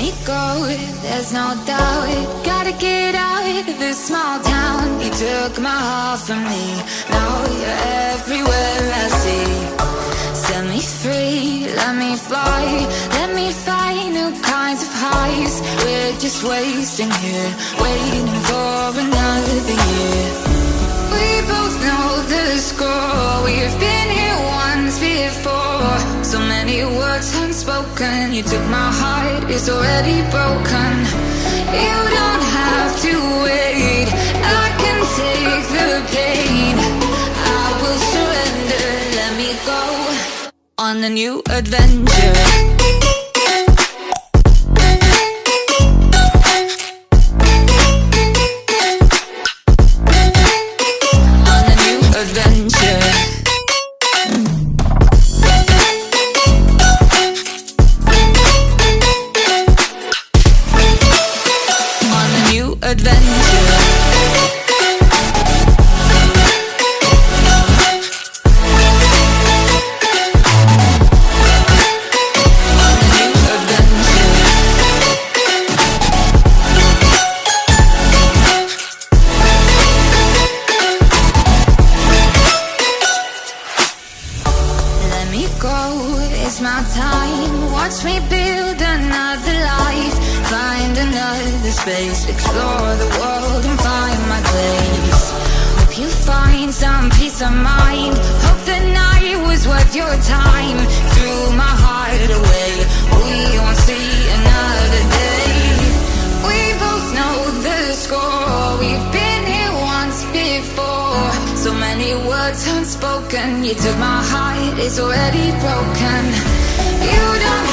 me go, there's no doubt. Gotta get out of this small town. You took my heart from me, now you're everywhere I see. Set me free, let me fly, let me find new kinds of highs. We're just wasting here, waiting for another year. We both know the score, we've been here once before. So many words unspoken, you took my heart, it's already broken. You don't have to wait, I can take the pain. I will surrender, let me go on a new adventure. It's my time, watch me build another life. Find another space, explore the world and find my place. Hope you find some peace of mind, hope the night was worth your time. Threw my heart away, we won't see another day. We both know the score, we've been here once before. So many words unspoken, you took my heart, it's already broken. You don't